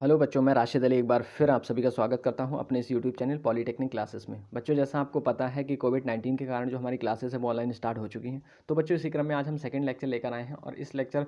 Hello बच्चों, मैं राशिद अली एक बार फिर आप सभी का स्वागत करता हूं अपने इस यूट्यूब चैनल पॉलीटेक्निक क्लासेस में। बच्चों, जैसा आपको पता है कि कोविड-19 के कारण जो हमारी क्लासेस है वो ऑनलाइन स्टार्ट हो चुकी हैं। तो बच्चों, इसी क्रम में आज हम सेकंड लेक्चर लेकर आए हैं और इस लेक्चर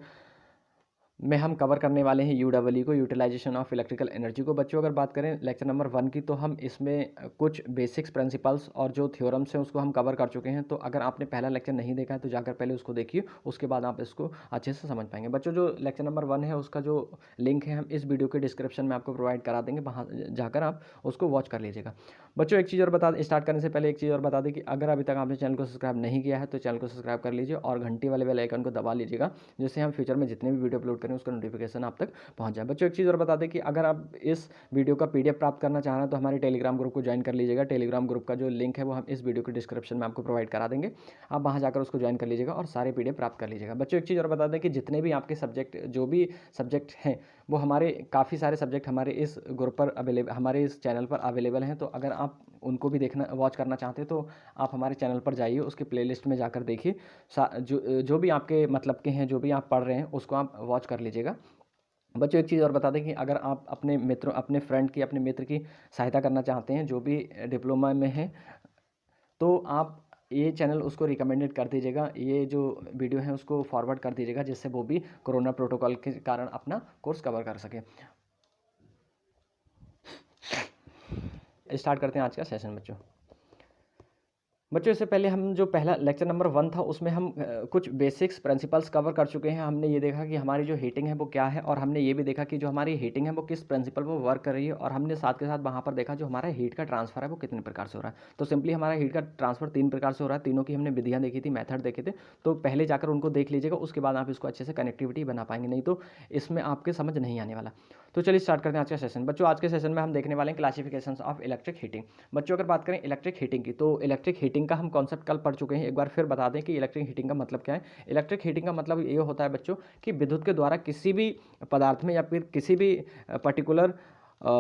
में हम कवर करने वाले हैं यूडब्ल्यू को, यूटिलाइजेशन ऑफ इलेक्ट्रिकल एनर्जी को। बच्चों, अगर बात करें लेक्चर नंबर 1 की, तो हम इसमें कुछ बेसिक्स प्रिंसिपल्स और जो थ्योरम्स हैं उसको हम कवर कर चुके हैं। तो अगर आपने पहला लेक्चर नहीं देखा है तो जाकर पहले उसको देखिए, उसके बाद आप इसको अच्छे से समझ पाएंगे। बच्चों, जो लेक्चर नंबर 1 है उसका जो लिंक है हम इस वीडियो के डिस्क्रिप्शन में आपको प्रोवाइड करा देंगे, वहाँ जाकर आप उसको वॉच कर लीजिएगा। बच्चों, एक चीज़ और बता स्टार्ट करने से पहले एक चीज़ और बता दें कि अगर अभी तक आपने चैनल को सब्सक्राइब नहीं किया है तो चैनल को सब्सक्राइब कर लीजिए और घंटी वाले बेल आइकन को दबा लीजिएगा, जिससे हम फ्यूचर में जितने भी वीडियो अपलोड करें उसका नोटिफिकेशन आप तक पहुंच जाए। बच्चों, एक चीज़ और बता दें कि अगर आप इस वीडियो का पीडीएफ प्राप्त करना चाह रहे हैं तो हमारे टेलीग्राम ग्रुप को ज्वाइन कर लीजिएगा। टेलीग्राम ग्रुप का जो लिंक है वो हम इस वीडियो के डिस्क्रिप्शन में आपको प्रोवाइड करा देंगे। आप वहां जाकर उसको ज्वाइन कर लीजिएगा और सारे पीडीएफ प्राप्त कर लीजिएगा। बच्चों, एक चीज़ और बता दें कि जितने भी आपके सब्जेक्ट जो भी सब्जेक्ट हैं वो हमारे काफ़ी सारे सब्जेक्ट हमारे इस ग्रुप पर अवेलेबल, हमारे इस चैनल पर अवेलेबल हैं। तो अगर आप उनको भी देखना वॉच करना चाहते हैं तो आप हमारे चैनल पर जाइए, उसके प्लेलिस्ट में जाकर देखिए। जो भी आपके मतलब के हैं, जो भी आप पढ़ रहे हैं उसको आप वॉच कर लीजिएगा। बच्चों, एक चीज़ और बता दें कि अगर आप अपने मित्रों, अपने फ्रेंड की, अपने मित्र की सहायता करना चाहते हैं जो भी डिप्लोमा में है, तो आप ये चैनल उसको रिकमेंडेड कर दीजिएगा, ये जो वीडियो है उसको फॉरवर्ड कर दीजिएगा, जिससे वो भी कोरोना प्रोटोकॉल के कारण अपना कोर्स कवर कर सके। स्टार्ट करते हैं आज का सेशन। बच्चों, इससे पहले हम जो पहला लेक्चर नंबर 1 था उसमें हम कुछ बेसिक्स प्रिंसिपल्स कवर कर चुके हैं। हमने ये देखा कि हमारी जो हीटिंग है वो क्या है, और हमने ये भी देखा कि जो हमारी हीटिंग है वो किस प्रिंसिपल पर वर्क कर रही है, और हमने साथ के साथ वहाँ पर देखा जो हमारा हीट का ट्रांसफर है वो कितने प्रकार से हो रहा है। तो सिंपली हमारा हीट का ट्रांसफर 3 प्रकार से हो रहा है। तीनों की हमने विधियाँ देखी थी, मैथड देखे थे। तो पहले जाकर उनको देख लीजिएगा, उसके बाद आप इसको अच्छे से कनेक्टिविटी बना पाएंगे, नहीं तो इसमें आपके समझ नहीं आने वाला। तो चलिए स्टार्ट करते हैं आज का सेशन। बच्चों, आज के सेशन में हम देखने वाले हैं क्लासिफिकेशन ऑफ इलेक्ट्रिक हीटिंग। बच्चों, अगर बात करें इलेक्ट्रिक हीटिंग की, तो इलेक्ट्रिक हीटिंग का हम कॉन्सेप्ट कल पढ़ चुके हैं। एक बार फिर बता दें कि इलेक्ट्रिक हीटिंग का मतलब क्या है। इलेक्ट्रिक हीटिंग का मतलब ये होता है बच्चों कि विद्युत के द्वारा किसी भी पदार्थ में या फिर किसी भी पर्टिकुलर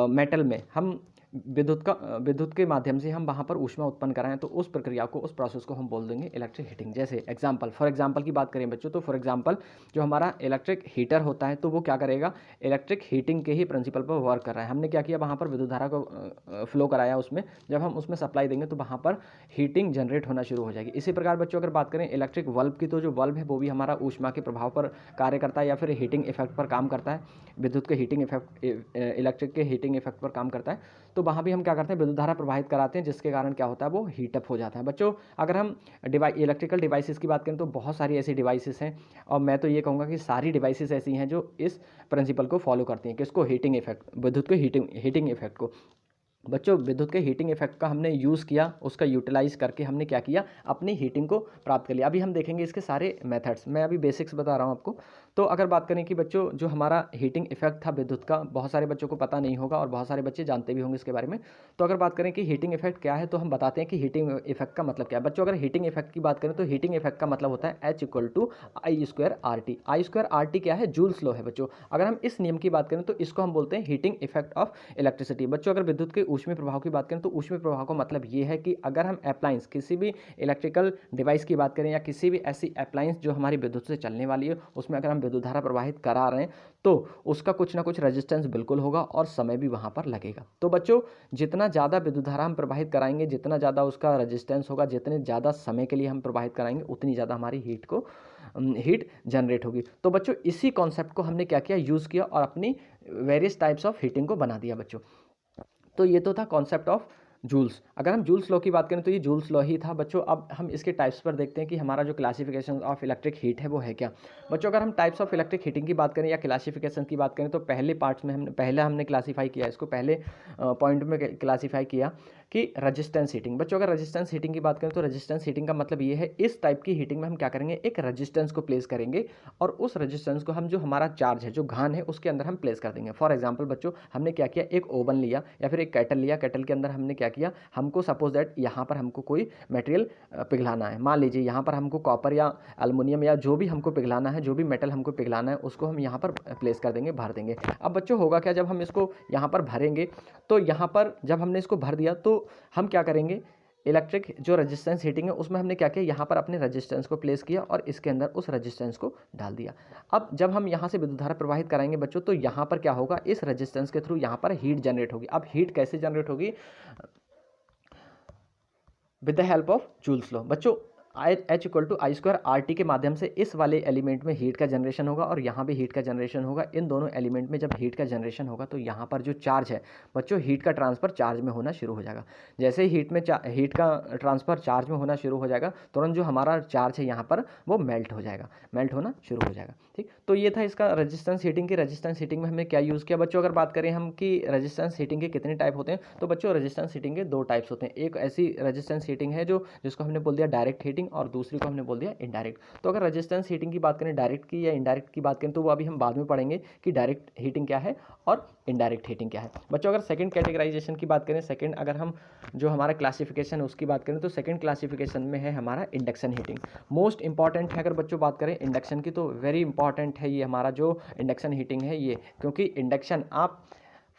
मेटल में हम विद्युत के माध्यम से हम वहाँ पर ऊष्मा उत्पन्न कराएं, तो उस प्रक्रिया को, उस प्रोसेस को हम बोल देंगे इलेक्ट्रिक हीटिंग। जैसे फॉर एग्जांपल की बात करें बच्चों, तो फॉर एग्जांपल जो हमारा इलेक्ट्रिक हीटर होता है तो वो क्या करेगा, इलेक्ट्रिक हीटिंग के ही प्रिंसिपल पर वर्क कर रहा है। हमने क्या किया, वहाँ पर विद्युत धारा को फ्लो कराया, उसमें जब हम उसमें सप्लाई देंगे तो वहाँ पर हीटिंग जनरेट होना शुरू हो जाएगी। इसी प्रकार बच्चों, अगर बात करें इलेक्ट्रिक बल्ब की, तो जो बल्ब है वो भी हमारा ऊष्मा के प्रभाव पर कार्य करता है या फिर हीटिंग इफेक्ट पर काम करता है। विद्युत के हीटिंग इफेक्ट, इलेक्ट्रिक के हीटिंग इफेक्ट पर काम करता है। तो वहाँ भी हम क्या करते हैं, विद्युत धारा प्रवाहित कराते हैं, जिसके कारण क्या होता है, वो हीटअप हो जाता है। बच्चों, अगर हम इलेक्ट्रिकल डिवाइसेस की बात करें तो बहुत सारी ऐसी डिवाइसेस हैं, और मैं तो ये कहूँगा कि सारी डिवाइसेस ऐसी हैं जो इस प्रिंसिपल को फॉलो करती हैं, किसको, हीटिंग इफेक्ट, विद्युत के हीटिंग इफेक्ट को। बच्चों, विद्युत के हीटिंग इफेक्ट का हमने यूज़ किया, उसका यूटिलाइज करके हमने क्या किया, अपनी हीटिंग को प्राप्त कर लिया। अभी हम देखेंगे इसके सारे मेथड्स, मैं अभी बेसिक्स बता रहा हूँ आपको। तो अगर बात करें कि बच्चों, जो हमारा हीटिंग इफेक्ट था विद्युत का, बहुत सारे बच्चों को पता नहीं होगा और बहुत सारे बच्चे जानते भी होंगे इसके बारे में। तो अगर बात करें कि हीटिंग इफेक्ट क्या है, तो हम बताते हैं कि हीटिंग इफेक्ट का मतलब क्या है। बच्चों, अगर हीटिंग इफेक्ट की बात करें तो हीटिंग इफेक्ट का मतलब होता है H = I²RT। I²RT क्या है, जूल्स लॉ है बच्चों। अगर हम इस नियम की बात करें तो इसको हम बोलते हैं हीटिंग इफेक्ट ऑफ इलेक्ट्रिसिटी। बच्चों, अगर विद्युत के ऊष्मीय प्रभाव की बात करें तो ऊष्मीय प्रभाव का मतलब ये है कि अगर हम अप्लायंस, किसी भी इलेक्ट्रिकल डिवाइस की बात करें या किसी भी ऐसी अप्लायंस जो हमारी विद्युत से चलने वाली है, उसमें अगर हम विद्युत धारा प्रवाहित करा रहे हैं तो उसका कुछ ना कुछ रेजिस्टेंस बिल्कुल होगा और समय भी वहाँ पर लगेगा। तो बच्चों, जितना ज़्यादा विद्युत धारा हम प्रवाहित कराएंगे, जितना ज़्यादा उसका रेजिस्टेंस होगा, जितने ज़्यादा समय के लिए हम प्रवाहित कराएंगे, उतनी ज़्यादा हमारी हीट जनरेट होगी। तो बच्चों, इसी कॉन्सेप्ट को हमने क्या किया, यूज़ किया और अपनी वेरियस टाइप्स ऑफ हीटिंग को बना दिया बच्चों। तो ये तो था कॉन्सेप्ट ऑफ जूल्स। अगर हम जूल्स लॉ की बात करें तो ये जूल्स लॉ ही था बच्चों। अब हम इसके टाइप्स पर देखते हैं कि हमारा जो क्लासिफिकेशन ऑफ इलेक्ट्रिक हीट है वो है क्या। बच्चों, अगर हम टाइप्स ऑफ इलेक्ट्रिक हीटिंग की बात करें या क्लासिफिकेशन की बात करें तो पहले पार्ट्स में हमने क्लासीफाई किया, इसको पहले पॉइंट में क्लासीफाई किया कि रजिस्टेंस हीटिंग। बच्चों, अगर रजिस्टेंस हीटिंग की बात करें तो रजिस्टेंस हीटिंग का मतलब ये है, इस टाइप की हीटिंग में हम क्या करेंगे, एक रजिस्टेंस को प्लेस करेंगे और उस रजिस्टेंस को हम, जो हमारा चार्ज है, जो घन है, उसके अंदर हम प्लेस कर देंगे। फॉर एग्जांपल बच्चों, हमने क्या किया, एक ओवन लिया या फिर एक केटल लिया, केटल के अंदर हमने क्या किया, हमको सपोज दैट यहाँ पर हमको कोई मटेरियल पिघलाना है। मान लीजिए यहाँ पर हमको कॉपर या एल्युमिनियम या जो भी हमको पिघलाना है, जो भी मेटल हमको पिघलाना है, उसको हम यहाँ पर प्लेस कर देंगे, भर देंगे। अब बच्चों, होगा क्या, जब हम इसको यहाँ पर भरेंगे तो यहाँ पर जब हमने इसको भर दिया तो हम क्या करेंगे, इलेक्ट्रिक जो रेजिस्टेंस हीटिंग है उसमें हमने क्या किया, यहाँ पर अपने रेजिस्टेंस को प्लेस किया और इसके अंदर उस रेजिस्टेंस को डाल दिया। अब जब हम यहाँ से विद्युत धारा प्रवाहित कराएंगे बच्चों, तो यहाँ पर क्या होगा, इस रेजिस्टेंस के थ्रू यहाँ पर हीट जनरेट होगी। अब हीट कैसे जनरेट होगी, with the help of Joule's law. बच्चों H equal to I square R T के माध्यम से इस वाले एलिमेंट में हीट का जनरेशन होगा और यहाँ भी हीट का जनरेशन होगा। इन दोनों एलिमेंट में जब हीट का जनरेशन होगा तो यहाँ पर जो चार्ज है बच्चों, हीट का ट्रांसफर चार्ज में होना शुरू हो जाएगा। जैसे ही हीट का ट्रांसफर चार्ज में होना शुरू हो जाएगा, तुरंत जो हमारा चार्ज है यहाँ पर वो मेल्ट हो जाएगा, मेल्ट होना शुरू हो जाएगा। ठीक, तो ये था इसका रेजिस्टेंस हीटिंग की। रेजिस्टेंस हीटिंग में हमने क्या यूज़ किया बच्चों, अगर बात करें हम कि रेजिस्टेंस हीटिंग के कितने टाइप होते हैं, तो बच्चों रेजिस्टेंस हीटिंग के 2 टाइप्स होते हैं। एक ऐसी रेजिस्टेंस हीटिंग है जो जिसको हमने बोल दिया डायरेक्ट हीटिंग, और दूसरी को हमने बोल दिया इनडायरेक्ट। तो अगर रेजिस्टेंस हीटिंग की बात करें डायरेक्ट की या इनडायरेक्ट की बात करें, तो वो अभी हम बाद में पढ़ेंगे कि डायरेक्ट हीटिंग क्या है और इनडायरेक्ट हीटिंग क्या है। बच्चों अगर सेकंड कैटेगराइजेशन की बात करें, सेकंड अगर हम जो हमारा क्लासिफिकेशन है उसकी बात करें, तो सेकंड क्लासिफिकेशन में है हमारा इंडक्शन हीटिंग। मोस्ट इंपॉर्टेंट है अगर बच्चों बात करें इंडक्शन की, तो वेरी इंपॉर्टेंट है ये हमारा जो इंडक्शन हीटिंग है ये, क्योंकि इंडक्शन आप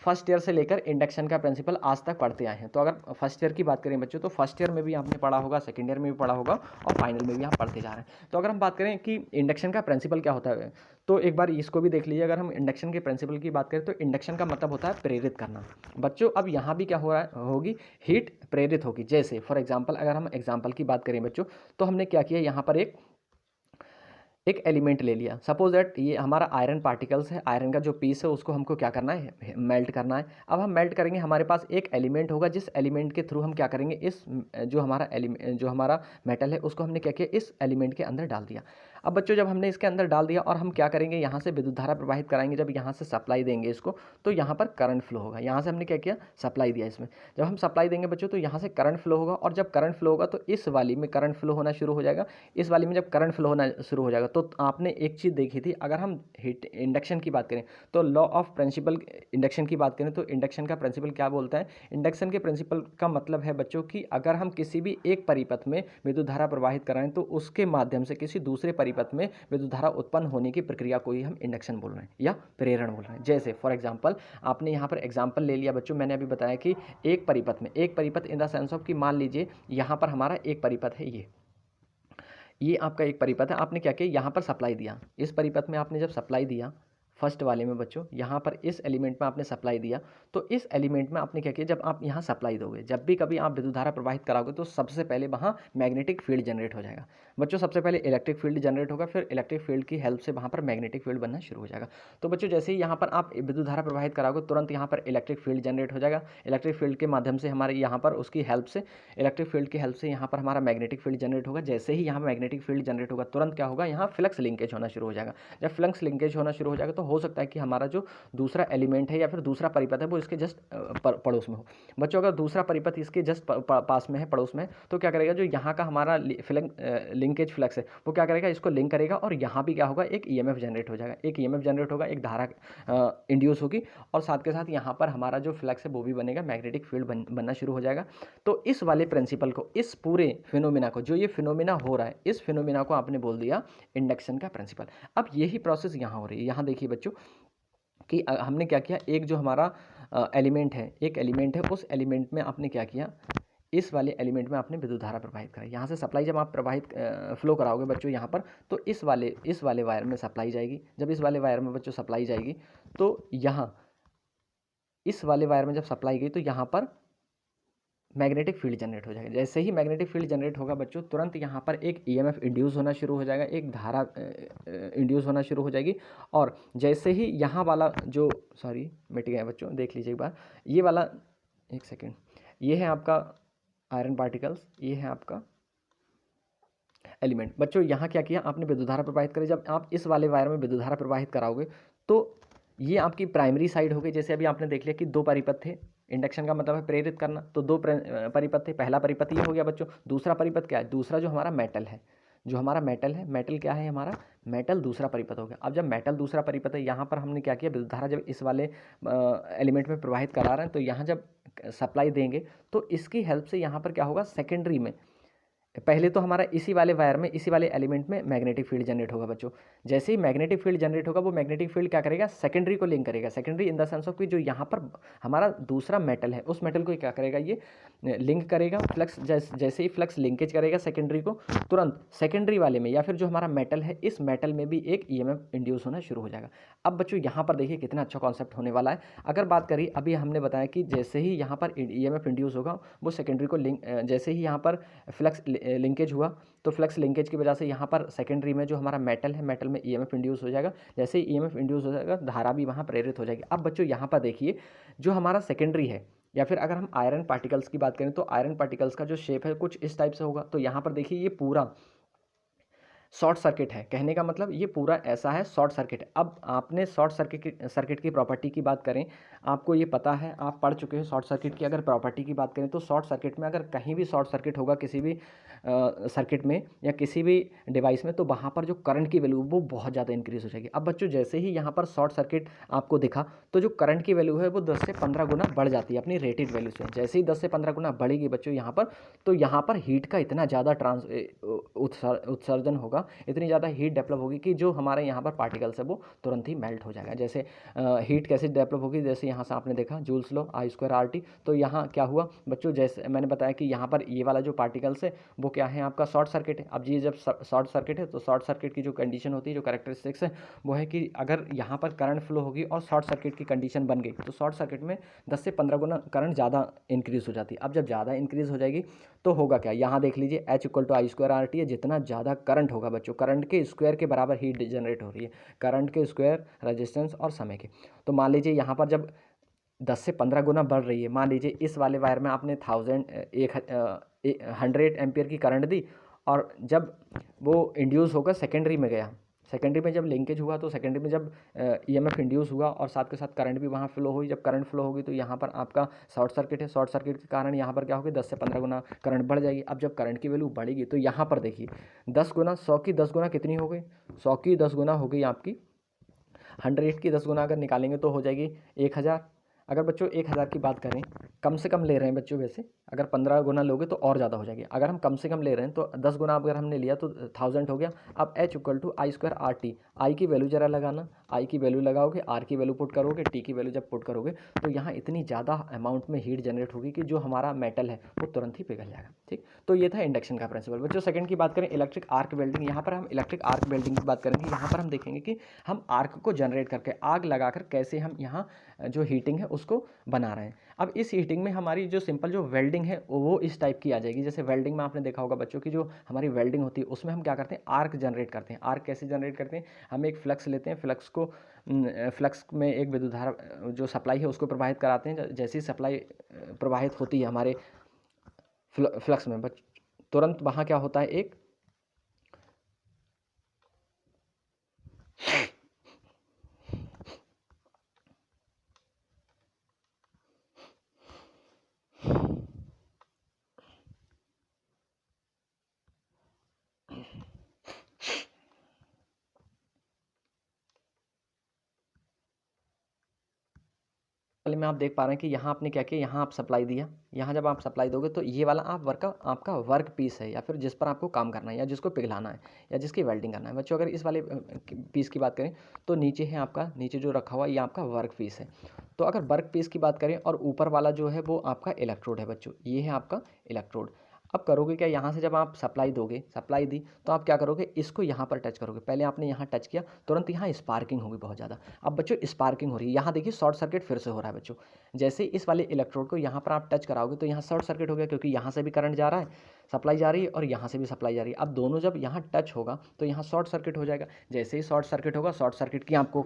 फर्स्ट ईयर से लेकर इंडक्शन का प्रिंसिपल आज तक पढ़ते आए हैं। तो अगर फर्स्ट ईयर की बात करें बच्चों, तो फर्स्ट ईयर में भी आपने पढ़ा होगा, सेकंड ईयर में भी पढ़ा होगा और फाइनल में भी आप पढ़ते जा रहे हैं। तो अगर हम बात करें कि इंडक्शन का प्रिंसिपल क्या होता है, तो एक बार इसको भी देख लीजिए। अगर हम इंडक्शन के प्रिंसिपल की बात करें तो इंडक्शन का मतलब होता है प्रेरित करना। बच्चों अब यहाँ भी क्या हो रहा है, होगी हीट प्रेरित होगी। जैसे फॉर एग्जाम्पल अगर हम एग्जाम्पल की बात करें बच्चों, तो हमने क्या किया, यहाँ पर एक एलिमेंट ले लिया। सपोज दैट ये हमारा आयरन पार्टिकल्स है, आयरन का जो पीस है उसको हमको क्या करना है, मेल्ट करना है। अब हम मेल्ट करेंगे, हमारे पास एक एलिमेंट होगा जिस एलिमेंट के थ्रू हम क्या करेंगे, इस जो हमारा मेटल है उसको हमने क्या किया, इस एलिमेंट के अंदर डाल दिया। अब बच्चों जब हमने इसके अंदर डाल दिया और हम क्या करेंगे, यहाँ से विद्युत धारा प्रवाहित कराएंगे। जब यहाँ से सप्लाई देंगे इसको, तो यहाँ पर करंट फ्लो होगा। यहाँ से हमने क्या किया, सप्लाई दिया इसमें। जब हम सप्लाई देंगे बच्चों, तो यहाँ से करंट फ्लो होगा, और जब करंट फ्लो होगा तो इस वाली में करंट फ्लो होना शुरू हो जाएगा। इस वाली में जब करंट फ्लो होना शुरू हो जाएगा, तो आपने एक चीज़ देखी थी, अगर हम हीट इंडक्शन की बात करें तो लॉ ऑफ प्रिंसिपल इंडक्शन की बात करें, तो इंडक्शन का प्रिंसिपल क्या बोलता है, इंडक्शन के प्रिंसिपल का मतलब है बच्चों कि अगर हम किसी भी एक परिपथ में विद्युत धारा प्रवाहित कराएं, तो उसके माध्यम से किसी दूसरे परिपथ में विद्युत धारा उत्पन्न होने की प्रक्रिया को ही हम इंडक्शन बोल रहे हैं या प्रेरण बोल रहे हैं। जैसे फॉर एग्जांपल आपने यहाँ पर एग्जांपल ले लिया बच्चों, मैंने अभी बताया कि एक परिपथ इन द सेंस ऑफ कि मान लीजिए यहाँ पर हमारा एक परिपथ है, ये आपका एक परिपथ है। आपने क्या किया, यहाँ पर सप्लाई दिया। इस परिपथ में आपने जब सप्लाई दिया, फर्स्ट वाले में बच्चों यहाँ पर इस एलिमेंट में आपने सप्लाई दिया, तो इस एलिमेंट में आपने क्या किया, जब आप यहाँ सप्लाई दोगे, जब भी कभी आप विद्युत धारा प्रवाहित कराओगे, तो सबसे पहले वहाँ मैग्नेटिक फील्ड जनरेट हो जाएगा बच्चों। सबसे पहले इलेक्ट्रिक फील्ड जनरेट होगा, फिर इलेक्ट्रिक फील्ड की हेल्प से वहाँ पर मैग्नेटिक फील्ड बनना शुरू हो जाएगा। तो बच्चों जैसे ही यहाँ पर आप विद्युत धारा प्रवाहित कराओगे, तुरंत यहाँ पर इलेक्ट्रिक फील्ड जनरेट हो जाएगा। इलेक्ट्रिक फील्ड के माध्यम से हमारे यहाँ पर उसकी हेल्प से, इलेक्ट्रिक फील्ड की हेल्प से यहाँ पर हमारा मैग्नेटिक फील्ड जनरेट होगा। जैसे ही यहाँ मैग्नेटिक फील्ड जनरेट होगा, तुरंत क्या होगा, यहाँ फ्लक्स लिंकेज होना शुरू हो जाएगा। जब फ्लक्स लिंकेज होना शुरू हो जाएगा, तो हो सकता है कि हमारा जो दूसरा एलिमेंट है या फिर दूसरा परिपथ है वो इसके जस्ट पड़ोस में हो। बच्चों अगर दूसरा परिपथ इसके जस्ट पास में है, पड़ोस में है, तो क्या करेगा, जो यहाँ का हमारा लिंकेज फ्लक्स है वो क्या करेगा, इसको लिंक करेगा, और यहाँ भी क्या होगा, एक ईएमएफ जनरेट हो जाएगा। एक ईएमएफ जनरेट होगा, एक धारा इंड्यूस होगी, और साथ के साथ यहाँ पर हमारा जो फ्लक्स है वो भी बनेगा, मैग्नेटिक फील्ड बनना शुरू हो जाएगा। तो इस वाले प्रिंसिपल को, इस पूरे फिनोमिना को, जो ये फिनोमिना हो रहा है, इस फिनोमिना को आपने बोल दिया इंडक्शन का प्रिंसिपल। अब यही प्रोसेस यहाँ हो रही है। यहाँ देखिए बच्चों कि हमने क्या किया, एक जो हमारा एलिमेंट है, एक एलिमेंट है, उस एलिमेंट में आपने क्या किया, इस वाले एलिमेंट में आपने विद्युत धारा प्रवाहित कराई। यहाँ से सप्लाई जब आप प्रवाहित फ्लो कराओगे बच्चों यहाँ पर, तो इस वाले वायर में सप्लाई जाएगी। जब इस वाले वायर में बच्चों सप्लाई जाएगी, तो यहाँ इस वाले वायर में जब सप्लाई गई, तो यहाँ पर मैग्नेटिक फील्ड जनरेट हो जाएगा। जैसे ही मैग्नेटिक फील्ड जनरेट होगा बच्चों, तुरंत यहाँ पर एक ईएमएफ इंड्यूस होना शुरू हो जाएगा, एक धारा इंड्यूस होना शुरू हो जाएगी। और जैसे ही यहाँ वाला जो, सॉरी मिट गया बच्चों, देख लीजिए एक बार, ये वाला, एक सेकेंड, ये है आपका आयरन पार्टिकल्स, ये है आपका एलिमेंट। बच्चों यहाँ क्या किया आपने, विद्युत धारा प्रवाहित करी। जब आप इस वाले वायर में विद्युत धारा प्रवाहित कराओगे, तो ये आपकी प्राइमरी साइड हो गई। जैसे अभी आपने देख लिया कि 2 परिपथ थे, इंडक्शन का मतलब है प्रेरित करना, तो 2 परिपथ थे। पहला परिपथ ये हो गया बच्चों। दूसरा परिपथ क्या है, दूसरा जो हमारा मेटल है, जो हमारा मेटल है, मेटल क्या है हमारा, मेटल दूसरा परिपथ हो गया। अब जब मेटल दूसरा परिपथ है, यहाँ पर हमने क्या किया, विद्युत धारा जब इस वाले एलिमेंट में प्रवाहित करा रहे हैं, तो यहाँ जब सप्लाई देंगे, तो इसकी हेल्प से यहाँ पर क्या होगा, सेकेंडरी में पहले तो हमारा इसी वाले वायर में, इसी वाले एलिमेंट में मैग्नेटिक फील्ड जनरेट होगा बच्चों। जैसे ही मैग्नेटिक फील्ड जनरेट होगा, वो मैग्नेटिक फील्ड क्या करेगा, सेकेंडरी को लिंक करेगा। Secondary in the sense of कि जो यहाँ पर हमारा दूसरा मेटल है, उस मेटल को क्या करेगा, ये लिंक करेगा। फ्लक्स जैसे ही फ्लक्स लिंकेज करेगा सेकेंडरी को, तुरंत सेकेंडरी वाले में या फिर जो हमारा मेटल है, इस मेटल में भी एक ईएमएफ इंड्यूस होना शुरू हो जाएगा। अब बच्चों यहाँ पर देखिए कितना अच्छा कॉन्सेप्ट होने वाला है। अगर बात करिए, अभी हमने बताया कि जैसे ही यहाँ पर ईएमएफ इंड्यूस होगा, वो सेकेंडरी को लिंक, जैसे ही यहाँ पर फ्लक्स लिंकेज हुआ, तो फ्लक्स लिंकेज की वजह से यहाँ पर सेकेंडरी में जो हमारा मेटल है, मेटल में ईएमएफ इंड्यूस हो जाएगा। जैसे ही ईएमएफ इंड्यूस हो जाएगा, धारा भी वहाँ प्रेरित हो जाएगी। अब बच्चों यहाँ पर देखिए, जो हमारा सेकेंडरी है, या फिर अगर हम आयरन पार्टिकल्स की बात करें, तो आयरन पार्टिकल्स का जो शेप है कुछ इस टाइप से होगा। तो यहाँ पर देखिए, ये पूरा शॉर्ट सर्किट है। कहने का मतलब ये पूरा ऐसा है, शॉर्ट सर्किट है। अब आपने शॉर्ट सर्किट की प्रॉपर्टी की बात करें, आपको ये पता है, आप पढ़ चुके हैं शॉर्ट सर्किट की अगर प्रॉपर्टी की बात करें, तो शॉर्ट सर्किट में अगर कहीं भी शॉर्ट सर्किट होगा किसी भी सर्किट में या किसी भी डिवाइस में, तो वहाँ पर जो करंट की वैल्यू वो बहुत ज़्यादा इंक्रीज़ हो जाएगी। अब बच्चों जैसे ही यहाँ पर शॉर्ट सर्किट आपको दिखा, तो जो करंट की वैल्यू है वो 10 से 15 गुना बढ़ जाती है अपनी रेटेड वैल्यू से। जैसे ही 10 से 15 गुना बढ़ेगी बच्चों यहाँ पर, तो यहाँ पर हीट का इतना ज़्यादा उत्सर्जन होगा, इतनी ज़्यादा हीट डेवलप होगी कि जो हमारे यहाँ पर पार्टिकल्स है वो तुरंत ही मेल्ट हो जाएगा। जैसे हीट कैसे डेवलप होगी, जैसे यहाँ से आपने देखा जूल्स लॉ, I²RT। तो यहाँ क्या हुआ बच्चों, जैसे मैंने बताया कि यहाँ पर ये वाला जो पार्टिकल्स है वो क्या है, आपका शॉर्ट सर्किट है। अब ये जब शॉर्ट सर्किट है, तो शॉर्ट सर्किट की जो कंडीशन होती है, जो कैरेक्टरिस्टिक्स है, वो है कि अगर यहाँ पर करंट फ्लो होगी और शॉर्ट सर्किट की कंडीशन बन गई, तो शॉर्ट सर्किट में 10 से 15 गुना करंट ज़्यादा इंक्रीज़ हो जाती है। अब जब ज़्यादा इंक्रीज़ हो जाएगी, तो होगा क्या, यहाँ देख लीजिए H=I²RT है। जितना ज़्यादा करंट होगा बच्चों, करंट के स्क्वायर के बराबर हीट जनरेट हो रही है, करंट के स्क्वायर, रेजिस्टेंस और समय के। तो मान लीजिए यहाँ पर जब 10 से 15 गुना बढ़ रही है, मान लीजिए इस वाले वायर में आपने 100 एम्पियर की करंट दी, और जब वो इंड्यूस होकर सेकेंडरी में गया, सेकेंडरी में जब लिंकेज हुआ, तो सेकेंडरी में जब ईएमएफ इंड्यूस हुआ और साथ के साथ करंट भी वहाँ फ्लो हुई, जब करंट फ्लो होगी तो यहाँ पर आपका शॉर्ट सर्किट है, शॉर्ट सर्किट के कारण यहाँ पर क्या होगी, 10 से 15 गुना करंट बढ़ जाएगी। अब जब करंट की वैल्यू बढ़ेगी, तो यहाँ पर देखिए 10 गुना, 100 की 10 गुना कितनी हो गई, 100 की 10 गुना हो गई आपकी 100 की 10 गुना अगर निकालेंगे तो हो जाएगी 1000। अगर बच्चों 1000 की बात करें, कम से कम ले रहे हैं बच्चों, वैसे अगर 15 गुना लोगे तो और ज़्यादा हो जाएगी। अगर हम कम से कम ले रहे हैं तो 10 गुना अगर हमने लिया तो 1000 हो गया। अब H=I²RT, आई की वैल्यू ज़रा लगाना, आई की वैल्यू लगाओगे, आर की वैल्यू पुट करोगे, टी की वैल्यू जब पुट करोगे, तो यहाँ इतनी ज़्यादा अमाउंट में हीट जनरेट होगी कि जो हमारा मेटल है वो तुरंत ही पिघल जाएगा। ठीक, तो ये था इंडक्शन का प्रिंसिपल। बच्चों सेकंड की बात करें, इलेक्ट्रिक आर्क वेल्डिंग। यहाँ पर हम इलेक्ट्रिक आर्क वेल्डिंग की बात करेंगे। यहाँ पर हम देखेंगे कि हम आर्क को जनरेट करके, आग लगाकर कैसे हम यहाँ जो हीटिंग है उसको बना रहे हैं। अब इस हीटिंग में हमारी जो सिंपल जो वेल्डिंग है वो इस टाइप की आ जाएगी। जैसे वेल्डिंग में आपने देखा होगा बच्चों की जो हमारी वेल्डिंग होती है, उसमें हम क्या करते हैं, आर्क जनरेट करते हैं। आर्क कैसे जनरेट करते हैं, हम एक फ्लक्स लेते हैं, फ्लक्स को फ्लक्स में एक विद्युत धारा जो सप्लाई है उसको प्रवाहित कराते हैं। जैसी सप्लाई प्रवाहित होती है हमारे फ्लक्स में, तुरंत वहाँ क्या होता है, एक वाले में आप देख पा रहे हैं कि यहाँ आपने क्या किया, यहाँ आप सप्लाई दिया। यहाँ जब आप सप्लाई दोगे तो ये वाला आपका वर्क पीस है, या फिर जिस पर आपको काम करना है, या जिसको पिघलाना है, या जिसकी वेल्डिंग करना है। बच्चों अगर इस वाले पीस की बात करें, तो नीचे है आपका, नीचे जो रखा हुआ ये आपका वर्क पीस है। तो अगर वर्क पीस की बात करें, और ऊपर वाला जो है वो आपका इलेक्ट्रोड है बच्चों, ये है आपका इलेक्ट्रोड। अब करोगे क्या, यहाँ से जब आप सप्लाई दोगे, सप्लाई दी, तो आप क्या करोगे, इसको यहाँ पर टच करोगे। पहले आपने यहाँ टच किया, तुरंत यहाँ स्पार्किंग होगी बहुत ज़्यादा। अब बच्चों स्पार्किंग हो रही है, यहाँ देखिए शॉर्ट सर्किट फिर से हो रहा है बच्चों। जैसे इस वाले इलेक्ट्रोड को यहाँ पर आप टच कराओगे, तो यहाँ शॉर्ट सर्किट हो गया, क्योंकि यहाँ से भी करंट जा रहा है, सप्लाई जा रही है, और यहाँ से भी सप्लाई जा रही है। अब दोनों जब यहाँ टच होगा तो यहाँ शॉर्ट सर्किट हो जाएगा। जैसे ही शॉर्ट सर्किट होगा, शॉर्ट सर्किट की आपको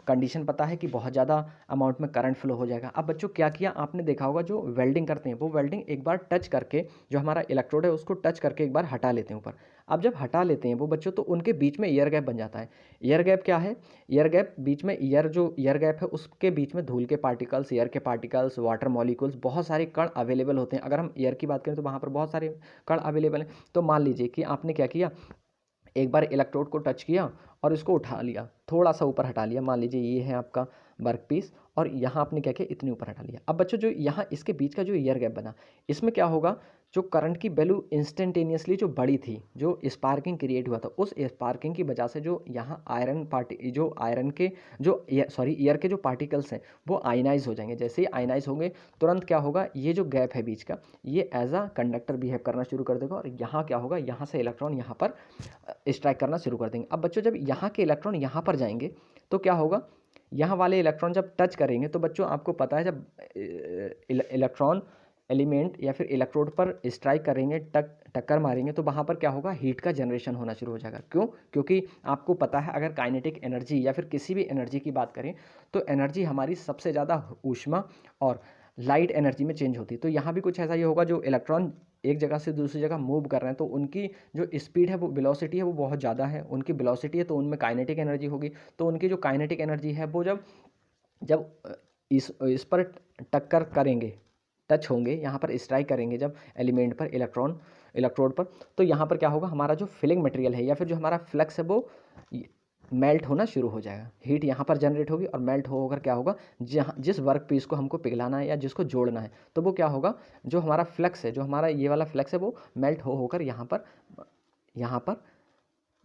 कंडीशन पता है कि बहुत ज़्यादा अमाउंट में करंट फ्लो हो जाएगा। अब बच्चों क्या किया आपने देखा होगा, जो वेल्डिंग करते हैं वो वेल्डिंग एक बार टच करके, जो हमारा इलेक्ट्रोड है उसको टच करके एक बार हटा लेते हैं ऊपर। अब जब हटा लेते हैं वो बच्चों, तो उनके बीच में एयर गैप बन जाता है। एयर गैप क्या है, एयर गैप बीच में, जो एयर गैप है उसके बीच में धूल के पार्टिकल्स, एयर के पार्टिकल्स, वाटर मॉलिक्यूल्स, बहुत सारे कण अवेलेबल होते हैं। अगर हम एयर की बात करें तो वहाँ पर बहुत सारे कण अवेलेबल हैं। तो मान लीजिए कि आपने क्या किया, एक बार इलेक्ट्रोड को टच किया और इसको उठा लिया, थोड़ा सा ऊपर हटा लिया। मान लीजिए ये है आपका वर्क पीस, और यहाँ आपने क्या किया, इतनी ऊपर हटा लिया। अब बच्चों जो यहाँ इसके बीच का जो एयर गैप बना, इसमें क्या होगा, जो करंट की वैल्यू इंस्टेंटेनियसली जो बड़ी थी, जो स्पार्किंग क्रिएट हुआ था, उस स्पार्किंग की वजह से जो यहाँ आयरन के जो एयर के जो पार्टिकल्स हैं वो आयनाइज हो जाएंगे। जैसे ही आयनाइज होंगे तुरंत क्या होगा, ये जो गैप है बीच का, ये एज अ कंडक्टर बिहेव करना शुरू कर देगा और यहाँ क्या होगा, यहाँ से इलेक्ट्रॉन यहाँ पर स्ट्राइक करना शुरू कर देंगे। अब बच्चों जब यहाँ के इलेक्ट्रॉन यहाँ पर जाएंगे तो क्या होगा, यहाँ वाले इलेक्ट्रॉन जब टच करेंगे तो बच्चों आपको पता है जब इलेक्ट्रॉन एलिमेंट या फिर इलेक्ट्रोड पर स्ट्राइक करेंगे, टक्कर मारेंगे, तो वहाँ पर क्या होगा, हीट का जनरेशन होना शुरू हो जाएगा। क्यों? क्योंकि आपको पता है अगर काइनेटिक एनर्जी या फिर किसी भी एनर्जी की बात करें तो एनर्जी हमारी सबसे ज़्यादा ऊष्मा और लाइट एनर्जी में चेंज होती है। तो यहाँ भी कुछ ऐसा ही होगा, जो इलेक्ट्रॉन एक जगह से दूसरी जगह मूव कर रहे हैं तो उनकी जो स्पीड है, वो वेलोसिटी है, वो बहुत ज़्यादा है। उनकी वेलोसिटी है तो उनमें काइनेटिक एनर्जी होगी। तो उनकी जो काइनेटिक एनर्जी है वो जब जब इस पर टक्कर करेंगे, टच होंगे, यहाँ पर स्ट्राइक करेंगे जब एलिमेंट पर, इलेक्ट्रोड पर, तो यहाँ पर क्या होगा, हमारा जो फिलिंग मटेरियल है या फिर जो हमारा फ्लक्स है वो मेल्ट होना शुरू हो जाएगा। हीट यहाँ पर जनरेट होगी और मेल्ट होकर क्या होगा, जहाँ जिस वर्क पीस को हमको पिघलाना है या जिसको जोड़ना है तो वो क्या होगा, जो हमारा फ्लक्स है, जो हमारा ये वाला फ्लक्स है वो मेल्ट होकर यहाँ पर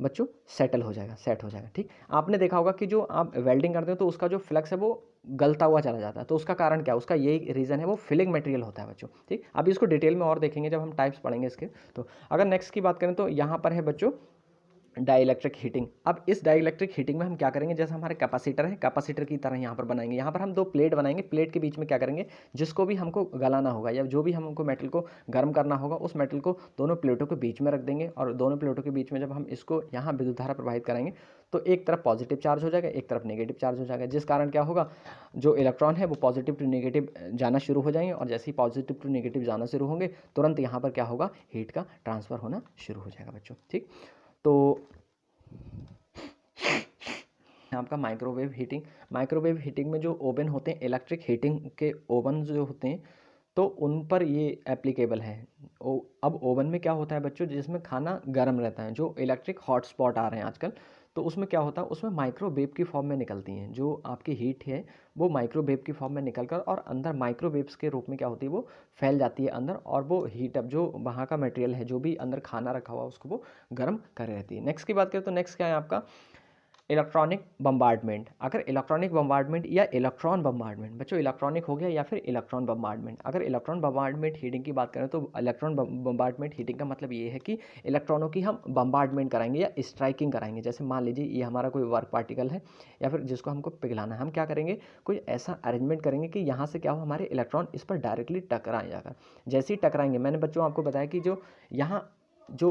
बच्चों सेट हो जाएगा। ठीक, आपने देखा होगा कि जो आप वेल्डिंग करते हो तो उसका जो फ्लक्स है वो गलता हुआ चला जाता है, तो उसका कारण क्या है, उसका यही रीज़न है, वो फिलिंग मटेरियल होता है बच्चों। ठीक, अभी इसको डिटेल में और देखेंगे जब हम टाइप्स पढ़ेंगे इसके। तो अगर नेक्स्ट की बात करें तो यहाँ पर है बच्चों डाइलेक्ट्रिक हीटिंग। अब इस डाइलेक्ट्रिक हीटिंग में हम क्या करेंगे, जैसे हमारे कैपेसिटर है, कैपेसिटर की तरह यहाँ पर बनाएंगे। यहाँ पर हम दो प्लेट बनाएंगे, प्लेट के बीच में क्या करेंगे, जिसको भी हमको गलाना होगा या जो भी हमको मेटल को गर्म करना होगा, उस मेटल को दोनों प्लेटों के बीच में रख देंगे और दोनों प्लेटों के बीच में जब हम इसको यहाँ विद्युत धारा प्रवाहित कराएंगे तो एक तरफ पॉजिटिव चार्ज हो जाएगा, एक तरफ नेगेटिव चार्ज हो जाएगा, जिस कारण क्या होगा, जो इलेक्ट्रॉन है वो पॉजिटिव टू नेगेटिव जाना शुरू हो जाएंगे और जैसे ही पॉजिटिव टू नेगेटिव जाना शुरू होंगे तुरंत यहाँ पर क्या होगा, हीट का ट्रांसफ़र होना शुरू हो जाएगा बच्चों। ठीक, तो आपका माइक्रोवेव हीटिंग में जो ओवन होते हैं, इलेक्ट्रिक हीटिंग के ओवन जो होते हैं तो उन पर ये एप्लीकेबल है। अब ओवन में क्या होता है बच्चों, जिसमें खाना गर्म रहता है, जो इलेक्ट्रिक हॉटस्पॉट आ रहे हैं आजकल, तो उसमें क्या होता है, उसमें माइक्रोवेव की फॉर्म में निकलती हैं। जो आपकी हीट है वो माइक्रोवेव की फॉर्म में निकलकर और अंदर माइक्रोवेव्स के रूप में क्या होती है, वो फैल जाती है अंदर और वो हीट अप जो वहाँ का मटेरियल है, जो भी अंदर खाना रखा हुआ उसको वो गर्म कर रहती है। नेक्स्ट की बात करें तो नेक्स्ट क्या है आपका, इलेक्ट्रॉनिक बम्बार्डमेंट। अगर इलेक्ट्रॉनिक बम्बार्डमेंट या इलेक्ट्रॉन बम्बार्डमेंट, बच्चों इलेक्ट्रॉनिक हो गया या फिर इलेक्ट्रॉन बम्बार्डमेंट। अगर इलेक्ट्रॉन बम्बार्डमेंट हीटिंग की बात करें तो इलेक्ट्रॉन बम्बार्डमेंट हीटिंग का मतलब ये है कि इलेक्ट्रॉनों की हम बम्बार्डमेंट कराएंगे या स्ट्राइकिंग कराएंगे। जैसे मान लीजिए ये हमारा कोई वर्क पार्टिकल है या फिर जिसको हमको पिघलाना है, हम क्या करेंगे, कोई ऐसा अरेंजमेंट करेंगे कि यहाँ से क्या हो, हमारे इलेक्ट्रॉन इस पर डायरेक्टली टकराएं जाकर। जैसे ही टकराएंगे, मैंने बच्चों आपको बताया कि जो यहाँ जो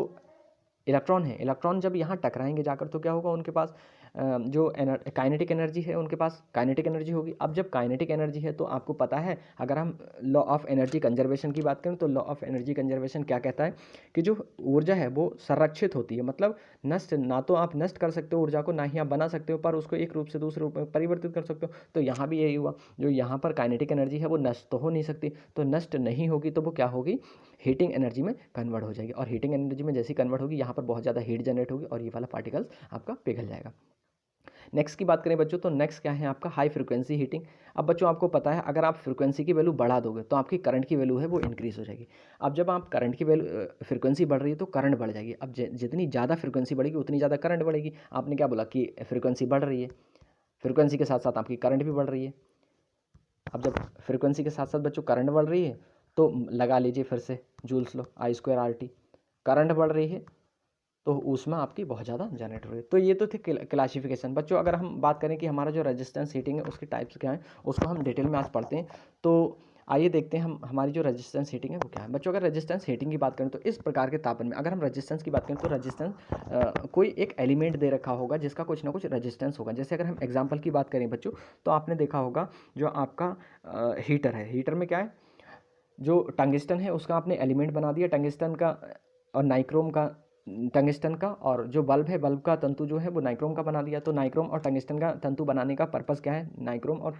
इलेक्ट्रॉन है, इलेक्ट्रॉन जब यहाँ टकराएंगे जाकर तो क्या होगा, उनके पास जो काइनेटिक एनर्जी है, उनके पास काइनेटिक एनर्जी होगी। अब जब काइनेटिक एनर्जी है तो आपको पता है, अगर हम लॉ ऑफ एनर्जी कंजर्वेशन की बात करें तो लॉ ऑफ एनर्जी कंजर्वेशन क्या कहता है कि जो ऊर्जा है वो संरक्षित होती है, मतलब नष्ट ना तो आप नष्ट कर सकते हो ऊर्जा को, ना ही आप बना सकते हो, पर उसको एक रूप से दूसरे रूप में परिवर्तित कर सकते हो। तो यहाँ भी यही हुआ, जो यहाँ पर काइनेटिक एनर्जी है वो नष्ट तो हो नहीं सकती, तो नष्ट नहीं होगी तो वो क्या होगी, हीटिंग एनर्जी में कन्वर्ट हो जाएगी। और हीटिंग एनर्जी में जैसी कन्वर्ट होगी, यहाँ पर बहुत ज़्यादा हीट जनरेट होगी और ये वाला पार्टिकल्स आपका पिघल जाएगा। नेक्स्ट की बात करें बच्चों तो नेक्स्ट क्या है आपका, हाई फ्रिक्वेंसी हीटिंग। अब बच्चों आपको पता है, अगर आप फ्रिक्वेंसी की वैल्यू बढ़ा दोगे तो आपकी करंट की वैल्यू है वो इंक्रीज़ हो जाएगी। अब जब आप करंट की वैल्यू फ्रिक्वेंसी बढ़ रही है तो करंट बढ़ जाएगी। अब जितनी ज़्यादा फ्रिक्वेंसी बढ़ेगी उतनी ज़्यादा करंट बढ़ेगी। आपने क्या बोला कि फ्रिक्वेंसी बढ़ रही है, फ्रिक्वेंसी के साथ साथ आपकी करंट भी बढ़ रही है। अब जब फ्रिक्वेंसी के साथ साथ बच्चों करंट बढ़ रही है तो लगा लीजिए फिर से जूल्स लो, I²RT। करंट बढ़ रही है तो ऊष्मा आपकी बहुत ज़्यादा जनरेट हो रही है। तो ये तो थे क्लासिफिकेशन। बच्चों अगर हम बात करें कि हमारा जो रेजिस्टेंस हीटिंग है उसके टाइप्स क्या हैं, उसको हम डिटेल में आज पढ़ते हैं। तो आइए देखते हैं हम हमारी जो रेजिस्टेंस हीटिंग है वो क्या है। बच्चों अगर रेजिस्टेंस हीटिंग की बात करें तो इस प्रकार के तापमान में, अगर हम रेजिस्टेंस की बात करें तो रेजिस्टेंस कोई एक एलिमेंट दे रखा होगा जिसका कुछ ना कुछ रेजिस्टेंस होगा। जैसे अगर हम एग्जाम्पल की बात करें बच्चों तो आपने देखा होगा जो आपका हीटर है, हीटर में क्या है, जो टंगिस्टन है उसका आपने एलिमेंट बना दिया, टंगिस्टन का और नाइक्रोम का, टंगिस्टन का, और जो बल्ब है बल्ब का तंतु जो है वो नाइक्रोम का बना दिया। तो नाइक्रोम और टंगिस्टन का तंतु बनाने का पर्पस क्या है, नाइक्रोम और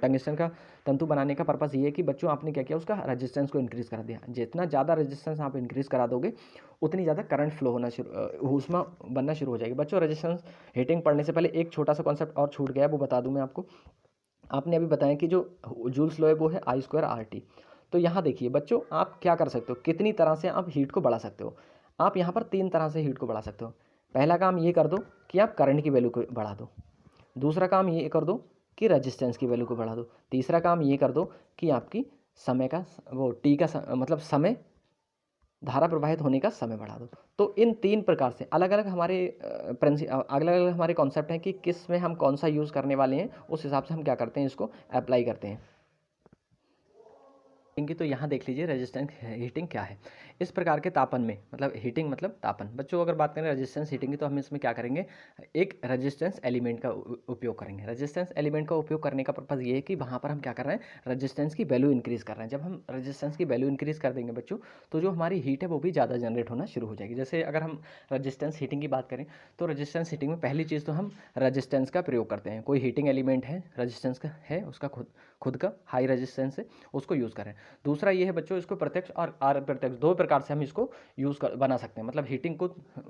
टंगिस्टन का तंतु बनाने का पर्पस ये है कि बच्चों आपने क्या किया, उसका रेजिस्टेंस को इंक्रीज़ करा दिया। जितना ज़्यादा रेजिस्टेंस आप इंक्रीज़ करा दोगे उतनी ज़्यादा करंट फ्लो होना ऊष्मा बनना शुरू हो जाएगी। बच्चों रेजिस्टेंस हीटिंग पढ़ने से पहले एक छोटा सा कॉन्सेप्ट और छूट गया, वो बता दूं मैं आपको। आपने अभी बताया कि जो जूल्स लॉ है वो है आई स्क्वायर आर टी। तो यहाँ देखिए बच्चों, आप क्या कर सकते हो, कितनी तरह से आप हीट को बढ़ा सकते हो। आप यहाँ पर 3 तरह से हीट को बढ़ा सकते हो। पहला काम ये कर दो कि आप करंट की वैल्यू को बढ़ा दो। दूसरा काम ये कर दो कि रेजिस्टेंस की वैल्यू को बढ़ा दो। तीसरा काम ये कर दो कि आपकी समय का वो टी का मतलब समय, धारा प्रवाहित होने का समय बढ़ा दो। तो इन 3 प्रकार से अलग-अलग हमारे अलग-अलग हमारे कॉन्सेप्ट हैं कि किस में हम कौन सा यूज़ करने वाले हैं, उस हिसाब से हम क्या करते हैं, इसको अप्लाई करते हैं। तो यहाँ देख लीजिए रेजिस्टेंस हीटिंग क्या है। इस प्रकार के तापन में, मतलब हीटिंग मतलब तापन। बच्चों अगर बात करें रेजिस्टेंस हीटिंग की, तो हम इसमें क्या करेंगे, एक रेजिस्टेंस एलिमेंट का उपयोग करेंगे। रेजिस्टेंस एलिमेंट का उपयोग करने का पर्पज़ ये है कि वहाँ पर हम क्या कर रहे हैं, रेजिस्टेंस की वैल्यू इंक्रीज़ कर रहे हैं। जब हम रेजिस्टेंस की वैल्यू इंक्रीज़ कर देंगे बच्चों, तो जो हमारी हीट है वो भी ज़्यादा जनरेट होना शुरू हो जाएगी। जैसे अगर हम रेजिस्टेंस हीटिंग की बात करें, तो रेजिस्टेंस हीटिंग में पहली चीज़ तो हम रेजिस्टेंस का प्रयोग करते हैं। कोई हीटिंग एलिमेंट है, रेजिस्टेंस का है, उसका खुद का हाई रेजिस्टेंस है, उसको यूज़ करें। दूसरा ये है बच्चों, इसको प्रत्यक्ष और अप्रत्यक्ष 2 प्रकार से हम इसको बना सकते हैं। मतलब हीटिंग को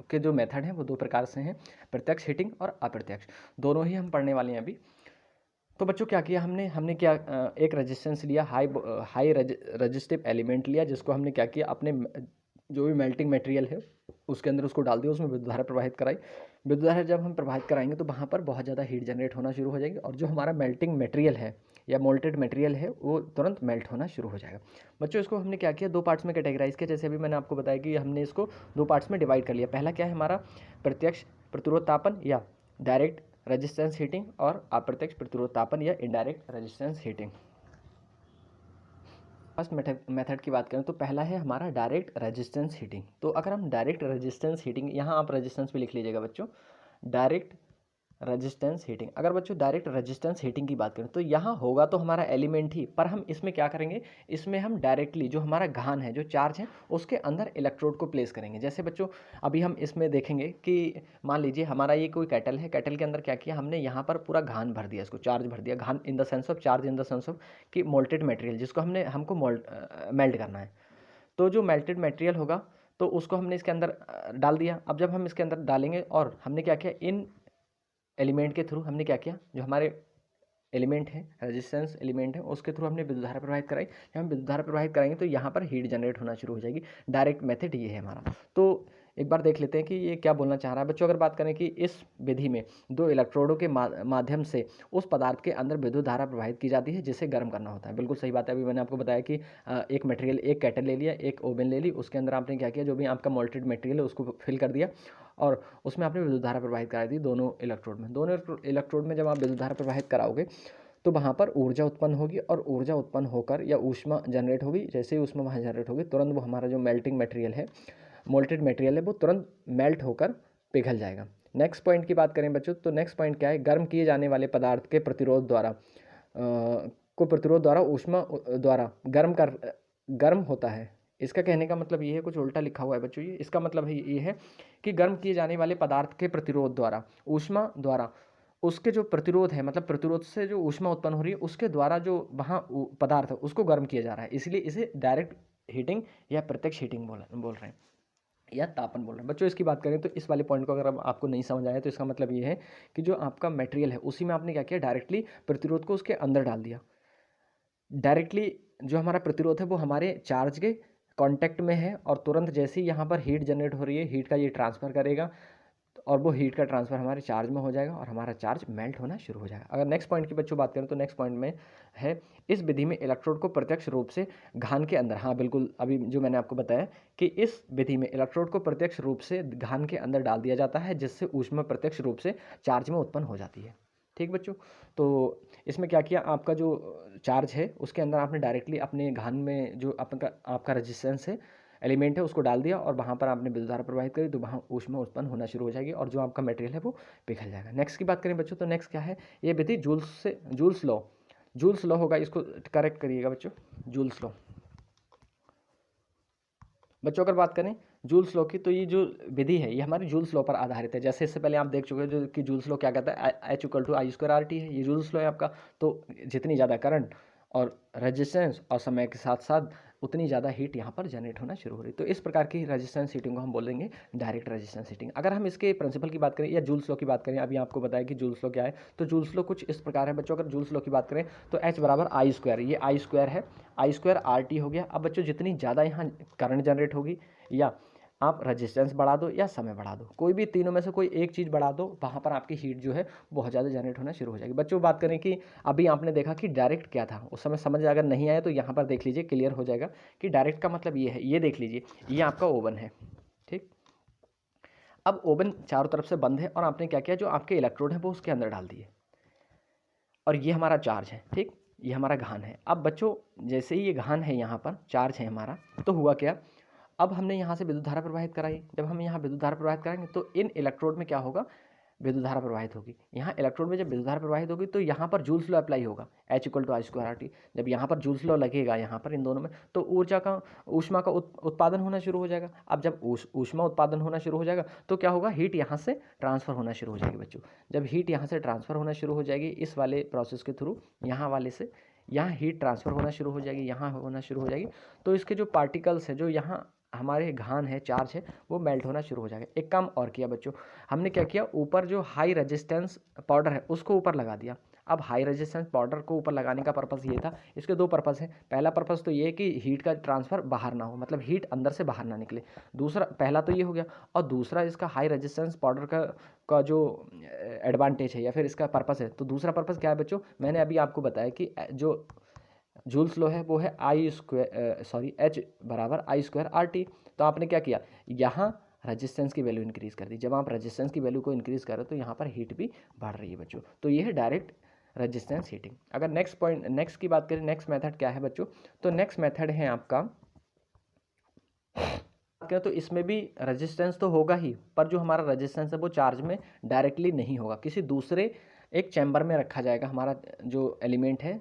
के जो मेथड हैं वो 2 प्रकार से हैं, प्रत्यक्ष हीटिंग और अप्रत्यक्ष। दोनों ही हम पढ़ने वाले हैं अभी। तो बच्चों क्या किया हमने, क्या एक रेजिस्टेंस लिया, हाई रेजिस्टिव एलिमेंट लिया, जिसको हमने क्या किया, अपने जो भी मेल्टिंग मटेरियल है उसके अंदर उसको डाल दिया, उसमें विद्युत धारा प्रवाहित कराई। विद्युत धारा जब हम प्रवाहित कराएंगे तो वहाँ पर बहुत ज़्यादा हीट जनरेट होना शुरू हो जाएगी, और जो हमारा मेल्टिंग मटेरियल है या मोल्टेड मटेरियल है वो तुरंत मेल्ट होना शुरू हो जाएगा। बच्चों इसको हमने क्या किया, 2 पार्ट्स में कैटेगराइज किया। जैसे अभी मैंने आपको बताया कि हमने इसको 2 पार्ट्स में डिवाइड कर लिया। पहला क्या है हमारा, प्रत्यक्ष प्रतिरोध तापन या डायरेक्ट रेजिस्टेंस हीटिंग, और अप्रत्यक्ष प्रतिरोध तापन या indirect resistance heating. First method की बात करें तो पहला है हमारा डायरेक्ट रेजिस्टेंस हीटिंग। तो अगर हम डायरेक्ट रेजिस्टेंस हीटिंग, यहाँ आप रेजिस्टेंस भी लिख लीजिएगा बच्चों, डायरेक्ट रेजिस्टेंस हीटिंग। अगर बच्चों डायरेक्ट रेजिस्टेंस हीटिंग की बात करें तो यहाँ होगा तो हमारा एलिमेंट ही, पर हम इसमें क्या करेंगे, इसमें हम डायरेक्टली जो हमारा घान है, जो चार्ज है, उसके अंदर इलेक्ट्रोड को प्लेस करेंगे। जैसे बच्चों अभी हम इसमें देखेंगे कि मान लीजिए हमारा ये कोई कैटल है, कैटल के अंदर क्या किया हमने, यहाँ पर पूरा घान भर दिया, इसको चार्ज भर दिया। घान in the sense of charge, in the sense of कि मोल्टेड मटेरियल, जिसको हमको मेल्ट करना है। तो जो मेल्टेड मटेरियल होगा तो उसको हमने इसके अंदर डाल दिया। अब जब हम इसके अंदर डालेंगे, और हमने क्या किया, इन एलिमेंट के थ्रू हमने क्या किया, जो हमारे एलिमेंट है, रेजिस्टेंस एलिमेंट है, उसके थ्रू हमने विद्युत धारा प्रवाहित कराई। जब हम विद्युत धारा प्रवाहित कराएंगे तो यहाँ पर हीट जनरेट होना शुरू हो जाएगी। डायरेक्ट मेथड ये है हमारा। तो एक बार देख लेते हैं कि ये क्या बोलना चाह रहा है बच्चों। अगर बात करें कि इस विधि में 2 इलेक्ट्रोडों के माध्यम से उस पदार्थ के अंदर विद्युत धारा प्रवाहित की जाती है, जिसे गर्म करना होता है। बिल्कुल सही बात है। अभी मैंने आपको बताया कि एक मटेरियल, एक कैटल ले लिया, एक ओवन ले ली, उसके अंदर आपने क्या किया, जो भी आपका मोल्टेड मटेरियल है उसको फिल कर दिया, और उसमें आपने विद्युत धारा प्रवाहित करा दी दोनों इलेक्ट्रोड में। दोनों इलेक्ट्रोड में जब आप विद्युत धारा प्रवाहित कराओगे तो वहाँ पर ऊर्जा उत्पन्न होगी, और ऊर्जा उत्पन्न होकर या ऊष्मा जनरेट होगी। जैसे ही ऊष्मा वहाँ जनरेट होगी, तुरंत वो हमारा जो मेल्टिंग मटेरियल है, मोल्टेड मटेरियल है, वो तुरंत मेल्ट होकर पिघल जाएगा। नेक्स्ट पॉइंट की बात करें बच्चों, तो नेक्स्ट पॉइंट क्या है, गर्म किए जाने वाले पदार्थ के प्रतिरोध द्वारा ऊष्मा द्वारा गर्म होता है। इसका कहने का मतलब ये है, कुछ उल्टा लिखा हुआ है बच्चों, ये इसका मतलब है ये है कि गर्म किए जाने वाले पदार्थ के प्रतिरोध द्वारा, ऊष्मा द्वारा, उसके जो प्रतिरोध है, मतलब प्रतिरोध से जो ऊष्मा उत्पन्न हो रही है, उसके द्वारा जो वहाँ पदार्थ है उसको गर्म किया जा रहा है, इसलिए इसे डायरेक्ट हीटिंग या प्रत्यक्ष हीटिंग बोल रहे हैं, या तापन बोल रहे हैं। बच्चों इसकी बात करें तो इस वाले पॉइंट को अगर अब आपको नहीं समझ आया तो इसका मतलब ये है कि जो आपका मटेरियल है उसी में आपने क्या किया, डायरेक्टली प्रतिरोध को उसके अंदर डाल दिया। डायरेक्टली जो हमारा प्रतिरोध है वो हमारे चार्ज के कांटेक्ट में है, और तुरंत जैसे ही यहाँ पर हीट जनरेट हो रही है, हीट का ये ट्रांसफ़र करेगा, और वो हीट का ट्रांसफ़र हमारे चार्ज में हो जाएगा, और हमारा चार्ज मेल्ट होना शुरू हो जाएगा। अगर नेक्स्ट पॉइंट की बच्चों बात करें तो नेक्स्ट पॉइंट में है, इस विधि में इलेक्ट्रोड को प्रत्यक्ष रूप से घान के अंदर, हाँ बिल्कुल, अभी जो मैंने आपको बताया कि इस विधि में इलेक्ट्रोड को प्रत्यक्ष रूप से घान के अंदर डाल दिया जाता है, जिससे ऊष्मा प्रत्यक्ष रूप से चार्ज में उत्पन्न हो जाती है। ठीक बच्चों, तो इसमें क्या किया, आपका जो चार्ज है उसके अंदर आपने डायरेक्टली अपने घान में जो आपका रेजिस्टेंस है, एलिमेंट है, उसको डाल दिया, और वहाँ पर आपने विद्युत धारा प्रवाहित करी, तो वहाँ ऊष्मा उत्पन्न होना शुरू हो जाएगी, और जो आपका मटेरियल है वो पिघल जाएगा। नेक्स्ट की बात करें बच्चों, तो नेक्स्ट क्या है, ये विधि जूल्स लॉ होगा, इसको करेक्ट करिएगा बच्चों, जूल्स लॉ। बच्चों अगर बात करें जूल्स लॉ की, तो ये जो विधि है ये हमारी जूल्स लॉ पर आधारित है। जैसे इससे पहले आप देख चुके हैं जो कि जूल्स लॉ क्या कहता है, H = I² RT है, ये जूल्स लॉ है आपका। तो जितनी ज़्यादा करंट और रेजिस्टेंस और समय के साथ साथ उतनी ज़्यादा हीट यहाँ पर जनरेट होना शुरू हो रही है। तो इस प्रकार की रेजिस्टेंस हीटिंग को हम बोलेंगे डायरेक्ट रेजिस्टेंस हीटिंग। अगर हम इसके प्रिंसिपल की बात करें या जूल्स लॉ की बात करें, अभी आपको बताया कि जूल्स लॉ क्या है, तो जूल्स लॉ कुछ इस प्रकार है बच्चों। अगर जूल्स लॉ की बात करें तो H बराबर आई स्क्वायर, ये आई स्क्वायर है, आई स्क्वायर आर टी हो गया। अब बच्चों जितनी ज़्यादा यहाँ करंट जनरेट होगी, या आप रेजिस्टेंस बढ़ा दो या समय बढ़ा दो, कोई भी तीनों में से कोई एक चीज़ बढ़ा दो, वहाँ पर आपकी हीट जो है बहुत ज़्यादा जनरेट होना शुरू हो जाएगी। बच्चों बात करें कि अभी आपने देखा कि डायरेक्ट क्या था, उस समय समझ अगर नहीं आया तो यहाँ पर देख लीजिए, क्लियर हो जाएगा कि डायरेक्ट का मतलब ये है। ये देख लीजिए, ये आपका ओवन है, ठीक। अब ओवन चारों तरफ से बंद है और आपने क्या किया, जो आपके इलेक्ट्रोड है वो उसके अंदर डाल दिए, और ये हमारा चार्ज है, ठीक। ये हमारा घान है। अब बच्चों जैसे ही ये घान है, यहाँ पर चार्ज है हमारा, तो हुआ क्या, अब हमने यहाँ से विद्युत धारा प्रवाहित कराई। जब हम यहाँ विद्युत धारा प्रवाहित कराएंगे तो इन इलेक्ट्रोड में क्या होगा, विद्युत धारा प्रवाहित होगी। यहाँ इलेक्ट्रोड में जब विद्युत धारा प्रवाहित होगी तो यहाँ पर जूल्स लॉ अप्लाई होगा, H equal to I square R T. जब यहाँ पर जूल्स लॉ लगेगा यहाँ पर इन दोनों में, तो ऊर्जा का, ऊष्मा का उत्पादन होना शुरू हो जाएगा। अब जब ऊष्मा उत्पादन होना शुरू हो जाएगा तो क्या होगा, हीट यहाँ से ट्रांसफर होना शुरू हो जाएगी बच्चों। जब हीट यहाँ से ट्रांसफर होना शुरू हो जाएगी इस वाले प्रोसेस के थ्रू, यहाँ वाले से यहाँ हीट ट्रांसफर होना शुरू हो जाएगी, यहाँ होना शुरू हो जाएगी, तो इसके जो पार्टिकल्स है, जो यहाँ हमारे घान है, चार्ज है, वो मेल्ट होना शुरू हो जाएगा। एक काम और किया बच्चों, हमने क्या किया, ऊपर जो हाई रेजिस्टेंस पाउडर है उसको ऊपर लगा दिया। अब हाई रेजिस्टेंस पाउडर को ऊपर लगाने का पर्पस ये था, इसके दो पर्पस है। पहला पर्पस तो ये कि हीट का ट्रांसफर बाहर ना हो, मतलब हीट अंदर से बाहर ना निकले। दूसरा, पहला तो ये हो गया, और दूसरा इसका हाई रेजिस्टेंस पाउडर का जो एडवांटेज है या फिर इसका पर्पस है, तो दूसरा पर्पस क्या है बच्चों, मैंने अभी आपको बताया कि जो जूल्स लो है वो है आई स्क्वायर, सॉरी H बराबर आई स्क्वायर आर टी। तो आपने क्या किया, यहाँ रेजिस्टेंस की वैल्यू इंक्रीज़ कर दी। जब आप रेजिस्टेंस की वैल्यू को इंक्रीज़ करो तो यहाँ पर हीट भी बढ़ रही है बच्चों। तो ये है डायरेक्ट रेजिस्टेंस हीटिंग। अगर नेक्स्ट पॉइंट, नेक्स्ट की बात करें, नेक्स्ट मेथड क्या है बच्चों, तो नेक्स्ट मेथड है आपका, क्या, तो इसमें भी रेजिस्टेंस तो होगा ही, पर जो हमारा रेजिस्टेंस है वो चार्ज में डायरेक्टली नहीं होगा, किसी दूसरे एक चैम्बर में रखा जाएगा। हमारा जो एलिमेंट है,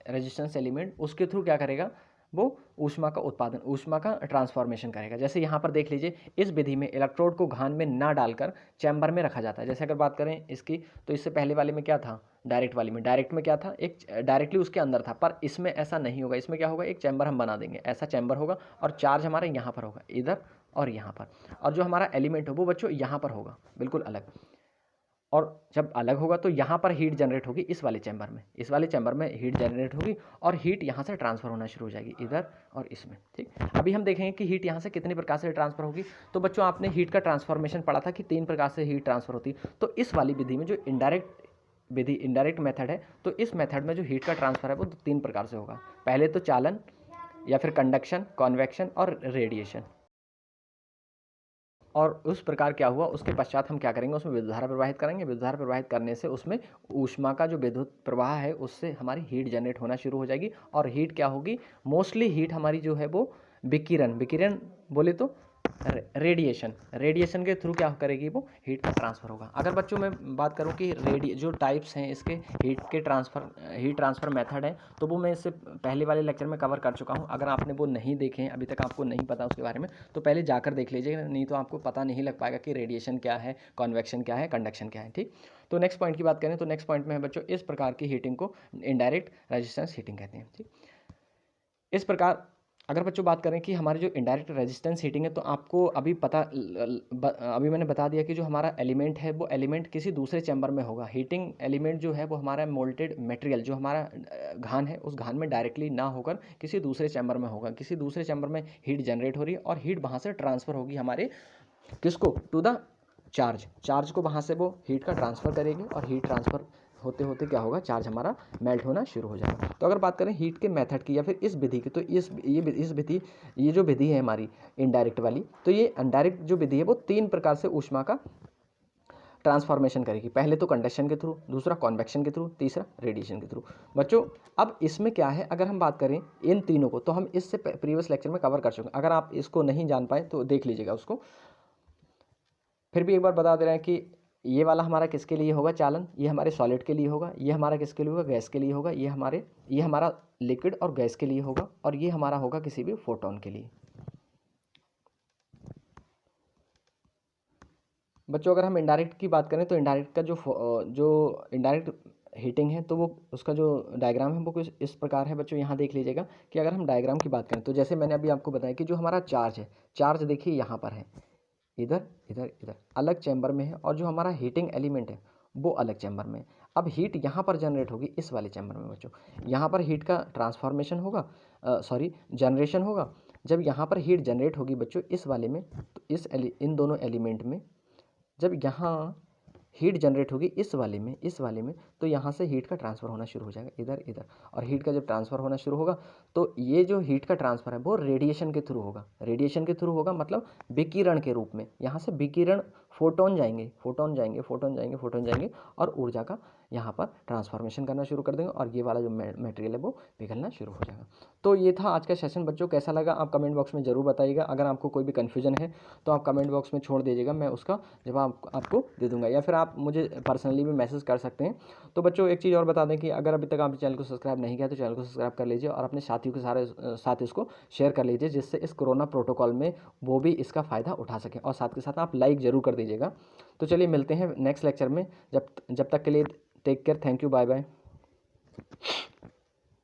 रेजिस्टेंस एलिमेंट, उसके थ्रू क्या करेगा, वो ऊष्मा का उत्पादन, ऊष्मा का ट्रांसफॉर्मेशन करेगा। जैसे यहाँ पर देख लीजिए, इस विधि में इलेक्ट्रोड को घान में ना डालकर चैम्बर में रखा जाता है। जैसे अगर बात करें इसकी, तो इससे पहले वाले में क्या था, डायरेक्ट वाली में, डायरेक्ट में क्या था, एक डायरेक्टली उसके अंदर था, पर इसमें ऐसा नहीं होगा। इसमें क्या होगा, एक चैम्बर हम बना देंगे, ऐसा चैम्बर होगा, और चार्ज हमारा यहाँ पर होगा, इधर और यहाँ पर, और जो हमारा एलिमेंट हो वो बच्चों यहाँ पर होगा, बिल्कुल अलग। और जब अलग होगा तो यहाँ पर हीट जनरेट होगी, इस वाले चैम्बर में, इस वाले चैम्बर में हीट जनरेट होगी, और हीट यहाँ से ट्रांसफर होना शुरू हो जाएगी, इधर और इसमें, ठीक। अभी हम देखेंगे कि हीट यहाँ से कितनी प्रकार से ट्रांसफर होगी। तो बच्चों आपने हीट का ट्रांसफॉर्मेशन पढ़ा था कि 3 प्रकार से हीट ट्रांसफर होती है। तो इस वाली विधि में जो इनडायरेक्ट विधि, इनडायरेक्ट मेथड है, तो इस मेथड में जो हीट का ट्रांसफर है वो 3 प्रकार से होगा। पहले तो चालन, या फिर कंडक्शन, कॉन्वेक्शन और रेडिएशन। और उस प्रकार क्या हुआ, उसके पश्चात हम क्या करेंगे, उसमें विद्युत धारा प्रवाहित करेंगे। विद्युत धारा प्रवाहित करने से उसमें ऊष्मा का जो विद्युत प्रवाह है उससे हमारी हीट जनरेट होना शुरू हो जाएगी। और हीट क्या होगी, मोस्टली हीट हमारी जो है वो विकिरण, विकिरण बोले तो रेडिएशन, रेडिएशन के थ्रू क्या करेगी, वो हीट का ट्रांसफर होगा। अगर बच्चों मैं बात करूं कि जो टाइप्स हैं इसके हीट के ट्रांसफर, हीट ट्रांसफर मेथड है, तो वो मैं इससे पहले वाले लेक्चर में कवर कर चुका हूं। अगर आपने वो नहीं देखे हैं अभी तक, आपको नहीं पता उसके बारे में, तो पहले जाकर देख लीजिए, नहीं तो आपको पता नहीं लग पाएगा कि रेडिएशन क्या है, कॉन्वेक्शन क्या है, कंडक्शन क्या है, ठीक। तो नेक्स्ट पॉइंट की बात करें, तो नेक्स्ट पॉइंट में है बच्चों, इस प्रकार की हीटिंग को इनडायरेक्ट रेजिस्टेंस हीटिंग कहते हैं, ठीक। इस प्रकार अगर बच्चों बात करें कि हमारी जो इनडायरेक्ट रेजिस्टेंस हीटिंग है, तो आपको अभी पता अभी मैंने बता दिया कि जो हमारा एलिमेंट है वो एलिमेंट किसी दूसरे चैम्बर में होगा। हीटिंग एलिमेंट जो है वो हमारा मोल्टेड मटेरियल, जो हमारा घान है, उस घान में डायरेक्टली ना होकर किसी दूसरे चैम्बर में होगा। किसी दूसरे चैम्बर में हीट जनरेट हो रही है और हीट वहाँ से ट्रांसफ़र होगी हमारे किसको, टू द चार्ज, चार्ज को वहाँ से वो हीट का ट्रांसफ़र करेगी, और हीट ट्रांसफ़र होते होते क्या होगा, चार्ज हमारा मेल्ट होना शुरू हो जाएगा। तो अगर बात करें हीट के मेथड की या फिर इस विधि की, तो इस विधि, ये जो विधि है हमारी इनडायरेक्ट वाली, तो ये इनडायरेक्ट जो विधि है वो 3 प्रकार से ऊष्मा का ट्रांसफॉर्मेशन करेगी। पहले तो कंडक्शन के थ्रू, दूसरा कॉन्वेक्शन के थ्रू, तीसरा रेडिएशन के थ्रू। बच्चों अब इसमें क्या है, अगर हम बात करें इन तीनों को, तो हम इससे प्रीवियस लेक्चर में कवर कर चुके हैं। अगर आप इसको नहीं जान पाए तो देख लीजिएगा उसको। फिर भी एक बार बता दे रहे हैं कि ये वाला हमारा किसके लिए होगा, चालन, ये हमारे सॉलिड के लिए होगा, ये हमारा किसके लिए होगा, गैस के लिए होगा, ये हमारा लिक्विड और गैस के लिए होगा, और ये हमारा होगा किसी भी फोटोन के लिए। बच्चों अगर हम इनडायरेक्ट की बात करें, तो इनडायरेक्ट का जो इनडायरेक्ट हीटिंग है तो वो उसका जो डायग्राम है वो कुछ इस प्रकार है बच्चों। यहाँ देख लीजिएगा कि अगर हम डायग्राम की बात करें तो जैसे मैंने अभी आपको बताया कि जो हमारा चार्ज है, चार्ज देखिए यहाँ पर है, इधर इधर इधर अलग चैम्बर में है, और जो हमारा हीटिंग एलिमेंट है वो अलग चैम्बर में है। अब हीट यहाँ पर जनरेट होगी इस वाले चैम्बर में बच्चों। यहाँ पर हीट का ट्रांसफॉर्मेशन होगा, जनरेशन होगा। जब यहाँ पर हीट जनरेट होगी बच्चों इस वाले में, तो इन दोनों एलिमेंट में जब यहाँ हीट जनरेट होगी इस वाले में, तो यहाँ से हीट का ट्रांसफ़र होना शुरू हो जाएगा इधर इधर। और हीट का जब ट्रांसफ़र होना शुरू होगा तो ये जो हीट का ट्रांसफ़र है वो रेडिएशन के थ्रू होगा। रेडिएशन के थ्रू होगा मतलब विकिरण के रूप में। यहाँ से विकिरण फोटोन जाएंगे, फोटोन जाएंगे, फोटोन जाएंगे, फोटोन जाएंगे, और ऊर्जा का यहाँ पर ट्रांसफॉर्मेशन करना शुरू कर देंगे, और ये वाला जो मटेरियल है वो पिघलना शुरू हो जाएगा। तो ये था आज का सेशन बच्चों। कैसा लगा आप कमेंट बॉक्स में ज़रूर बताइएगा। अगर आपको कोई भी कन्फ्यूजन है तो आप कमेंट बॉक्स में छोड़ दीजिएगा, मैं उसका जवाब आपको दे दूंगा, या फिर आप मुझे पर्सनली भी मैसेज कर सकते हैं। तो बच्चों एक चीज़ और बता दें कि अगर अभी तक आप चैनल को सब्सक्राइब नहीं किया तो चैनल को सब्सक्राइब कर लीजिए, और अपने साथियों के साथ इसको शेयर कर लीजिए, जिससे इस कोरोना प्रोटोकॉल में वो भी इसका फ़ायदा उठा सकें। और साथ के साथ आप लाइक ज़रूर कर दीजिएगा। तो चलिए मिलते हैं नेक्स्ट लेक्चर में। जब तक के लिए take care, thank you, bye bye.